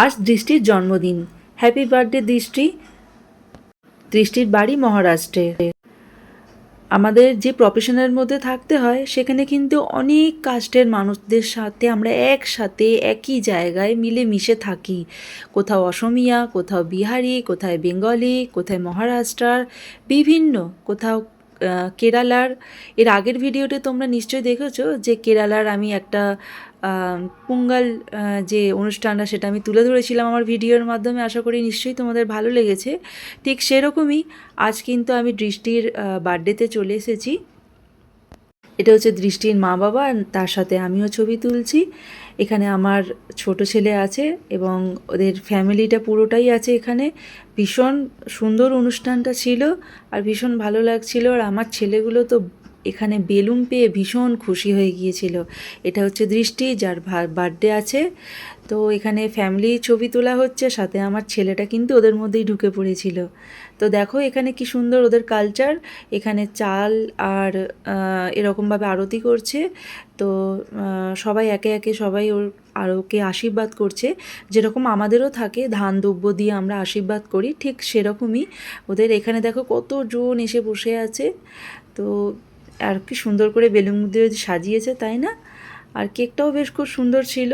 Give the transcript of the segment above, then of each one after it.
আজ দৃষ্টির জন্মদিন। হ্যাপি বার্থডে দৃষ্টি। দৃষ্টির বাড়ি মহারাষ্ট্রে। আমাদের যে প্রফেশনের মধ্যে থাকতে হয় সেখানে কিন্তু অনেক কাস্টের মানুষদের সাথে আমরা একসাথে একই জায়গায় মিলেমিশে থাকি। কোথাও অসমিয়া, কোথাও বিহারি, কোথায় বেঙ্গলি, কোথায় মহারাষ্ট্রার, বিভিন্ন কোথাও কেরালার। এর আগের ভিডিওতে তোমরা নিশ্চয়ই দেখেছো যে কেরালার আমি একটা পোঙ্গল যে অনুষ্ঠানটা সেটা আমি তুলে ধরেছিলাম আমার ভিডিওর মাধ্যমে। আশা করি নিশ্চয়ই তোমাদের ভালো লেগেছে। ঠিক সেরকমই আজ কিন্তু আমি দৃষ্টির বার্থডেতে চলে এসেছি। এটা হচ্ছে দৃষ্টির মা বাবা, আর তার সাথে আমিও ছবি তুলছি। এখানে আমার ছোট ছেলে আছে এবং ওদের ফ্যামিলিটা পুরোটাই আছে এখানে। ভীষণ সুন্দর অনুষ্ঠানটা ছিল আর ভীষণ ভালো লাগছিল। আর আমার ছেলেগুলো তো এখানে বেলুন পেয়ে ভীষণ খুশি হয়ে গিয়েছিল। এটা হচ্ছে দৃষ্টি, যার বার্থডে আছে। তো এখানে ফ্যামিলি ছবি তোলা হচ্ছে, সাথে আমার ছেলেটা কিন্তু ওদের মধ্যেই ঢুকে পড়েছিল। তো দেখো এখানে কি সুন্দর ওদের কালচার। এখানে চাল আর এরকমভাবে আরতি করছে। তো সবাই একে একে সবাই ওকে আশীর্বাদ করছে। যেরকম আমাদেরও থাকে ধান দ্রব্য দিয়ে আমরা আশীর্বাদ করি, ঠিক সেরকমই ওদের এখানে দেখো কতজন এসে বসে আছে। তো আর কি সুন্দর করে বেলুন দিয়ে সাজিয়েছে, তাই না? আর কেকটাও বেশ খুব সুন্দর ছিল।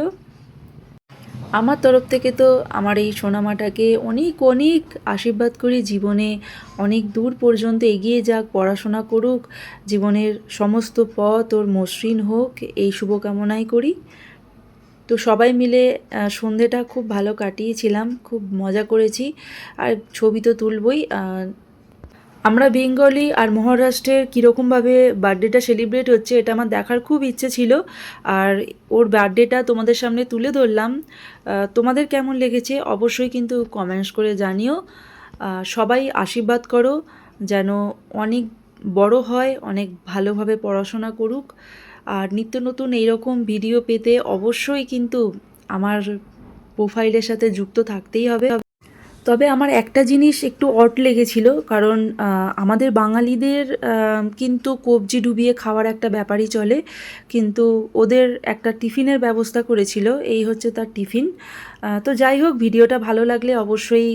আমার তরফ থেকে তো আমার এই সোনামাটাকে অনেক অনেক আশীর্বাদ করি, জীবনে অনেক দূর পর্যন্ত এগিয়ে যাক, পড়াশোনা করুক, জীবনের সমস্ত পথ ওর মসৃণ হোক, এই শুভকামনাই করি। তো সবাই মিলে সন্ধেটা খুব ভালো কাটিয়েছিলাম, খুব মজা করেছি। আর ছবি তো তুলবই। আমরা বেঙ্গলি আর মহারাষ্ট্রের কীরকমভাবে বার্থডেটা সেলিব্রেট হচ্ছে এটা আমার দেখার খুব ইচ্ছে ছিল। আর ওর বার্থডেটা তোমাদের সামনে তুলে ধরলাম। তোমাদের কেমন লেগেছে অবশ্যই কিন্তু কমেন্টস করে জানিও। সবাই আশীর্বাদ করো যেন অনেক বড় হয়, অনেক ভালোভাবে পড়াশোনা করুক। আর নিত্য নতুন এইরকম ভিডিও পেতে অবশ্যই কিন্তু আমার প্রোফাইলের সাথে যুক্ত থাকতেই হবে। তবে আমার একটা জিনিস একটু অড লেগেছিল, কারণ আমাদের বাঙালিদের কিন্তু কবজি ডুবিয়ে খাওয়ার একটা ব্যাপারই চলে, কিন্তু ওদের একটা টিফিনের ব্যবস্থা করেছিল। এই হচ্ছে তার টিফিন। তো যাই হোক, ভিডিওটা ভালো লাগলে অবশ্যই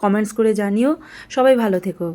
কমেন্টস করে জানিও। সবাই ভালো থেকো।